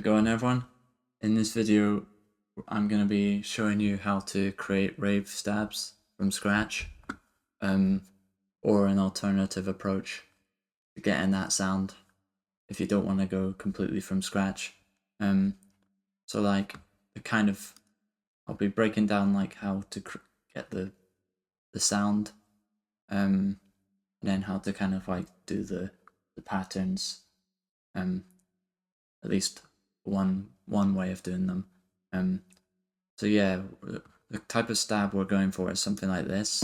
going, everyone? In this video I'm going to be showing you how to create rave stabs from scratch, or an alternative approach to getting that sound if you don't want to go completely from scratch. So like I'll be breaking down like how to get the sound, and then how to kind of like do the patterns, at least one way of doing them. So yeah, the type of stab we're going for is something like this.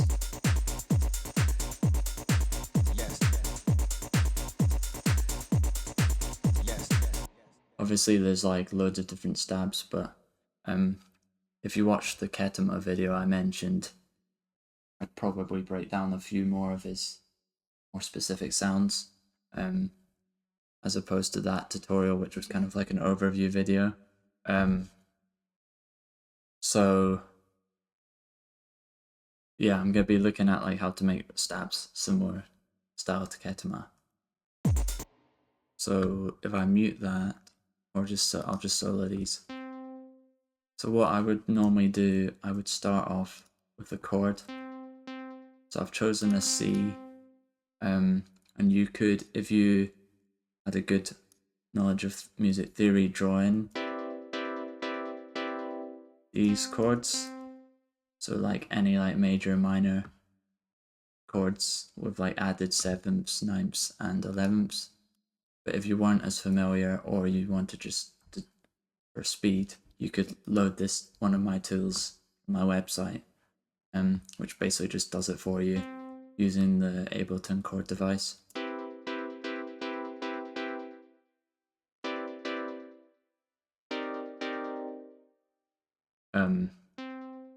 Obviously there's like loads of different stabs, but if you watch the KETTAMA video I mentioned, I'd probably break down a few more of his more specific sounds, as opposed to that tutorial, which was kind of like an overview video. So yeah, I'm going to be looking at like how to make stabs similar style to KETTAMA. So if I mute that, or I'll just solo these. So what I would normally do, I would start off with the chord. So I've chosen a C, and you could, if you had a good knowledge of music theory, draw in these chords. So like any like major, minor chords with like added sevenths, ninths, and elevenths. But if you weren't as familiar, or you wanted just for speed, you could load this one of my tools on my website, which basically just does it for you using the Ableton chord device.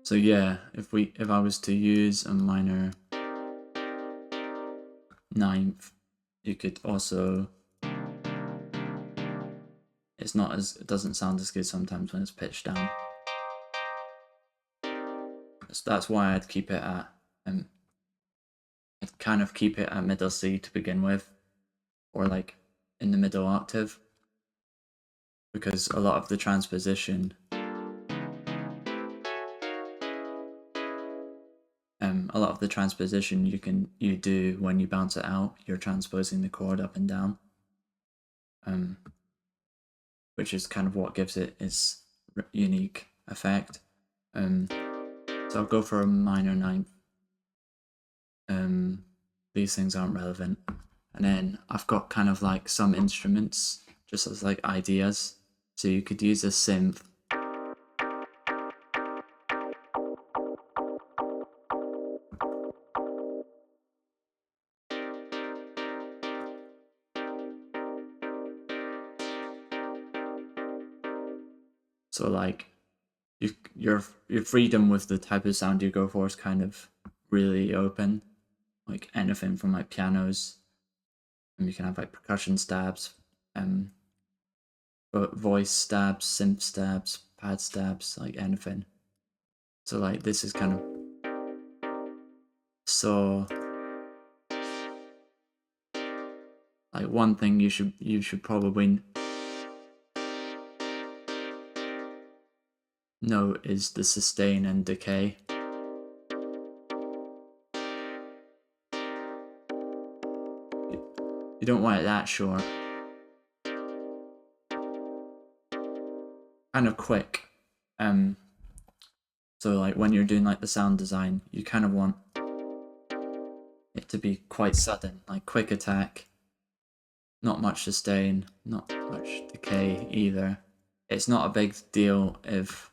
So yeah, if I was to use a minor ninth, you could also, it doesn't sound as good sometimes when it's pitched down. So that's why I'd keep it at, I'd kind of keep it at middle C to begin with, or like in the middle octave, because a lot of the transposition, you do when you bounce it out, you're transposing the chord up and down, which is kind of what gives it its unique effect. So I'll go for a minor ninth. These things aren't relevant. And then I've got kind of like some instruments just as like ideas. So you could use a synth. So like your freedom with the type of sound you go for is kind of really open. Like anything from like pianos, and you can have like percussion stabs, but voice stabs, synth stabs, pad stabs, like anything. So like this is kind of, so like one thing you should probably know is the sustain and decay. You don't want it that short. Kind of quick. So like when you're doing like the sound design, you kind of want it to be quite sudden, like quick attack, not much sustain, not much decay either. It's not a big deal if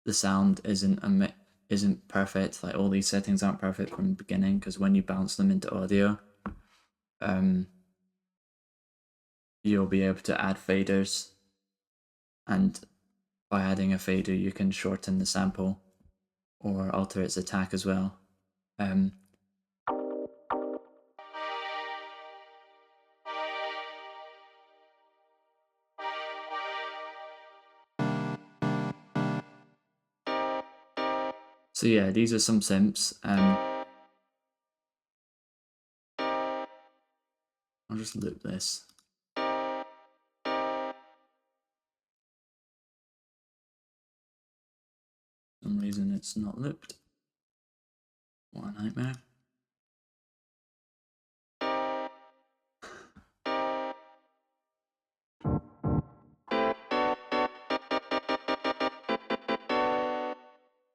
the sound isn't perfect, like all these settings aren't perfect from the beginning, because when you bounce them into audio, you'll be able to add faders, and by adding a fader you can shorten the sample or alter its attack as well. So yeah, these are some synths. I'll just loop this. some reason it's not looped. What a nightmare.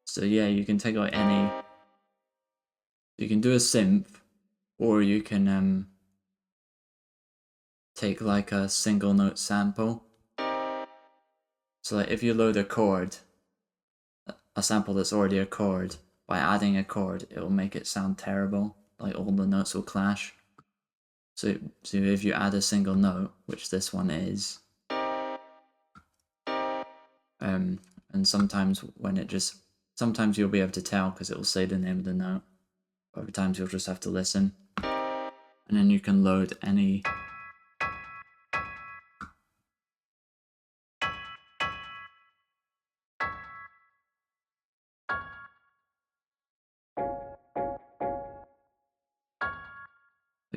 So yeah, you can take out any, you can do a synth, or you can take like a single note sample. So like if you load a chord, a sample that's already a chord, by adding a chord, it will make it sound terrible. Like all the notes will clash. So if you add a single note, which this one is, and sometimes sometimes you'll be able to tell because it will say the name of the note. Other times you'll just have to listen. And then you can load any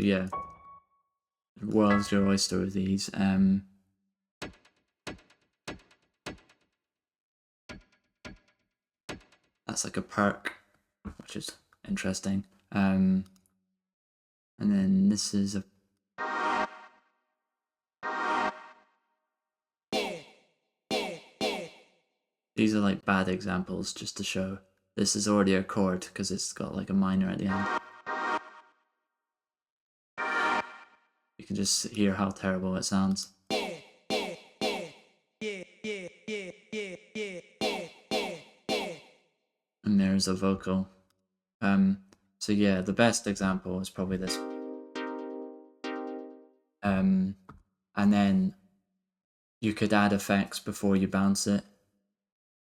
yeah, the world's your oyster with these. That's like a perk, which is interesting. And then this is a these are like bad examples just to show. This is already a chord because it's got like a minor at the end. You can just hear how terrible it sounds. And there's a vocal. So yeah, the best example is probably this. And then you could add effects before you bounce it.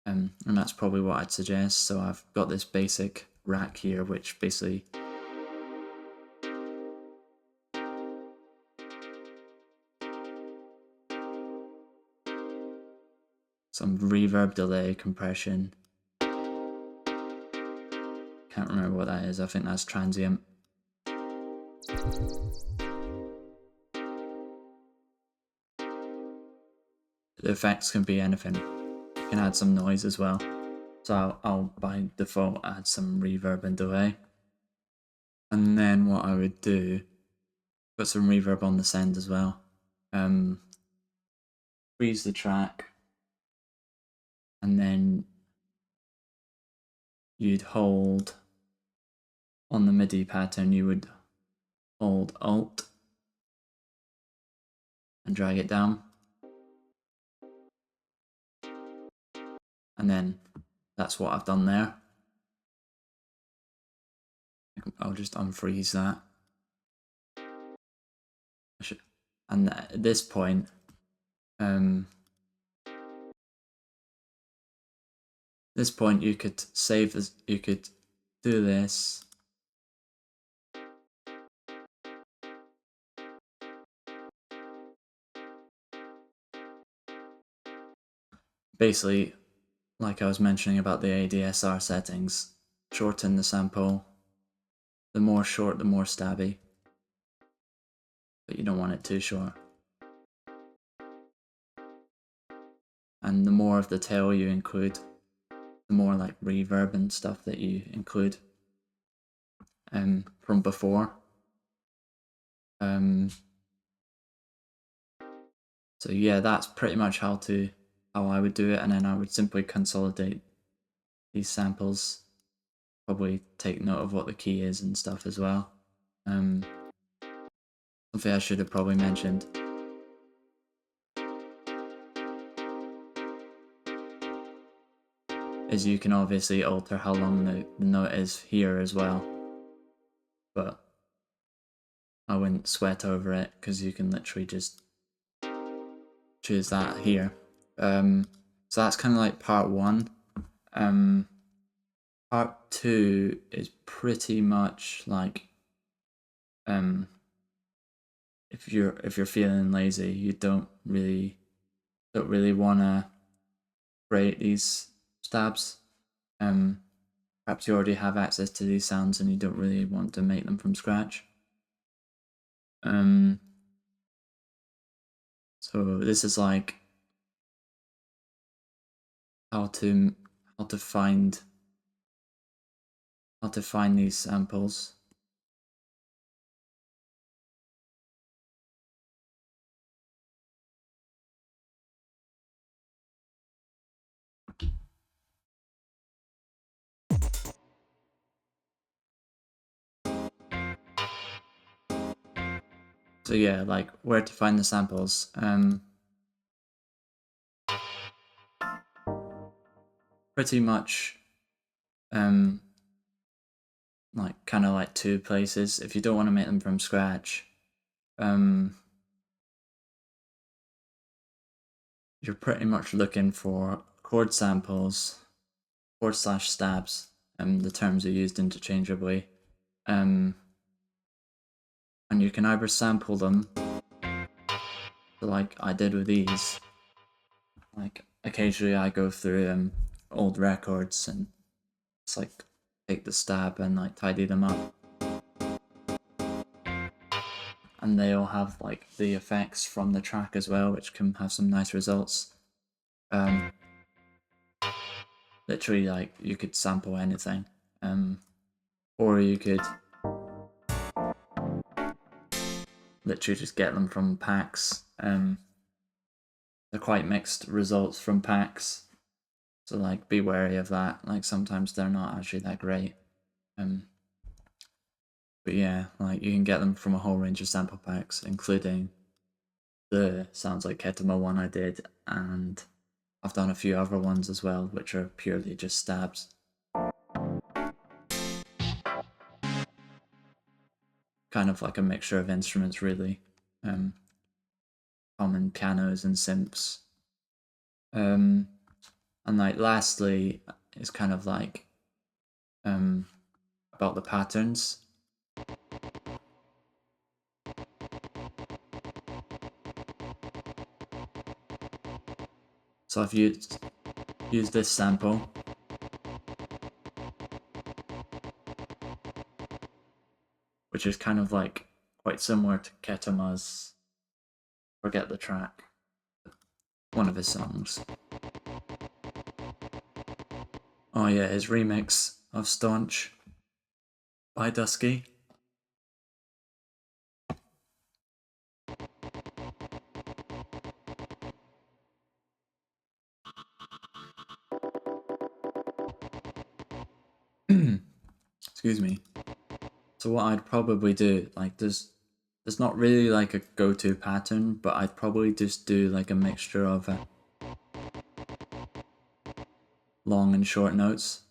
And that's probably what I'd suggest. So I've got this basic rack here, which basically some reverb, delay, compression. Can't remember what that is. I think that's transient. The effects can be anything. You can add some noise as well. So I'll by default add some reverb and delay. And then what I would do, put some reverb on the send as well. Freeze the track. And then you'd hold, on the MIDI pattern, you would hold Alt and drag it down. And then that's what I've done there. I'll just unfreeze that. And at this point, you could save this, you could do this. Basically, like I was mentioning about the ADSR settings, shorten the sample. The more short, the more stabby. But you don't want it too short. And the more of the tail you include, the more like reverb and stuff that you include from before. So yeah, that's pretty much how I would do it, and then I would simply consolidate these samples, probably take note of what the key is and stuff as well. Something I should have probably mentioned is you can obviously alter how long the note is here as well, but I wouldn't sweat over it because you can literally just choose that here. So that's kind of like part one. Part two is pretty much like if you're feeling lazy, you don't really wanna create these stabs. Perhaps you already have access to these sounds and you don't really want to make them from scratch. So this is like how to find how to find these samples. So yeah, like where to find the samples. Pretty much like kind of like two places. If you don't want to make them from scratch, you're pretty much looking for chord samples, chord/stabs, the terms are used interchangeably. And you can either sample them, so like I did with these. Like occasionally I go through old records and it's like take the stab and like tidy them up. And they all have like the effects from the track as well, which can have some nice results. Literally, like you could sample anything, or you could literally just get them from packs. They're quite mixed results from packs, so like be wary of that. Like sometimes they're not actually that great. But yeah, like you can get them from a whole range of sample packs, including the Sounds Like KETTAMA one I did, and I've done a few other ones as well, which are purely just stabs. Kind of like a mixture of instruments, really. Common pianos and synths. And like lastly, is kind of like about the patterns. So I've used this sample. Which is kind of like quite similar to KETTAMA's Forget the Track, one of his songs. Oh yeah, his remix of Staunch by Dusky. Excuse me. So what I'd probably do, like there's not really like a go-to pattern, but I'd probably just do like a mixture of long and short notes.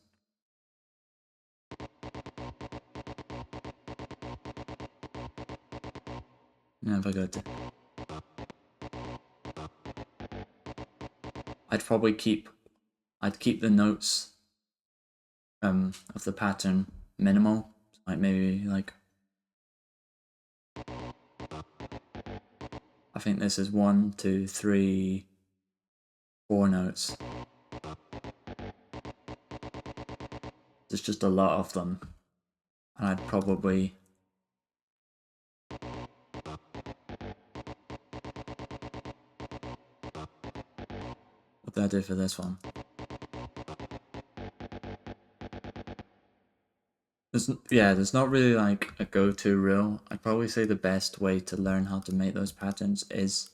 Yeah, if I go to... I'd keep the notes of the pattern minimal, like maybe like, I think this is 1, 2, 3, 4 notes. There's just a lot of them, and I'd probably what did I do for this one? There's not really like a go-to rule. I'd probably say the best way to learn how to make those patterns is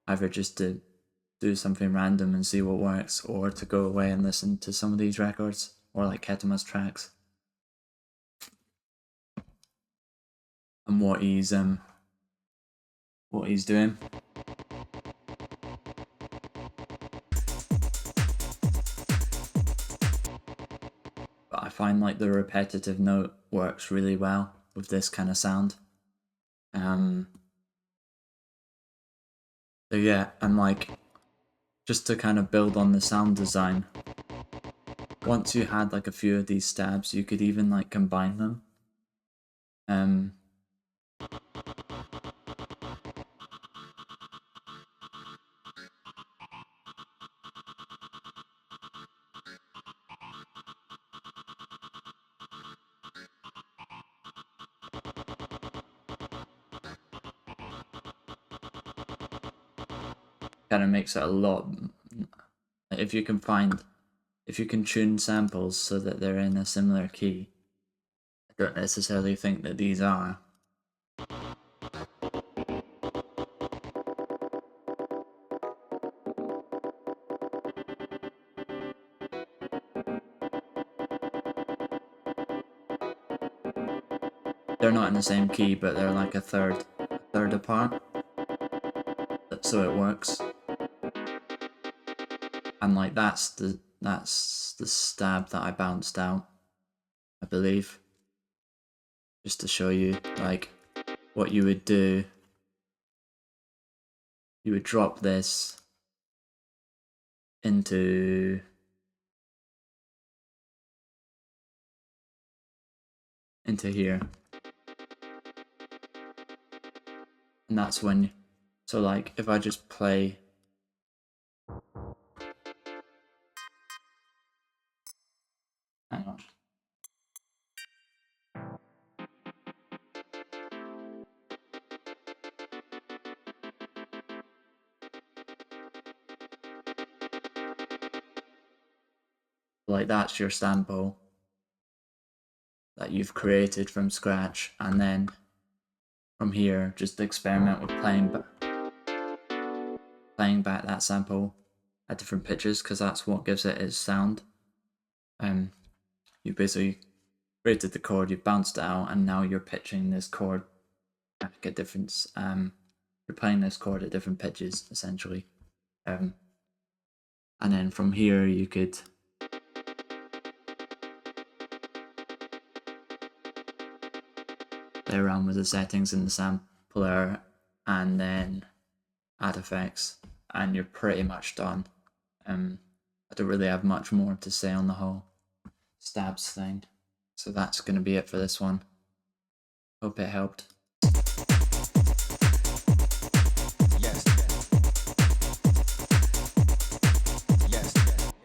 either just to do something random and see what works, or to go away and listen to some of these records, or like KETTAMA's tracks. And what he's doing. But I find like the repetitive note works really well with this kind of sound. So yeah, and like just to kind of build on the sound design, once you had like a few of these stabs, you could even like combine them. Kind of makes it a lot, if you can find if you can tune samples so that they're in a similar key. I don't necessarily think that these are. They're not in the same key, but they're like a third apart. So it works. And like that's the stab that I bounced out, I believe. Just to show you like what you would do. You would drop this into here. And that's when, so like if I just play, hang on. Like that's your sample that you've created from scratch, and then from here just experiment with playing back that sample at different pitches, because that's what gives it its sound. You basically created the chord, you bounced it out, and now you're pitching this chord back at different you're playing this chord at different pitches essentially. And then from here you could play around with the settings in the sampler and then add effects, and you're pretty much done. I don't really have much more to say on the whole stabs thing, so that's going to be it for this one. Hope it helped.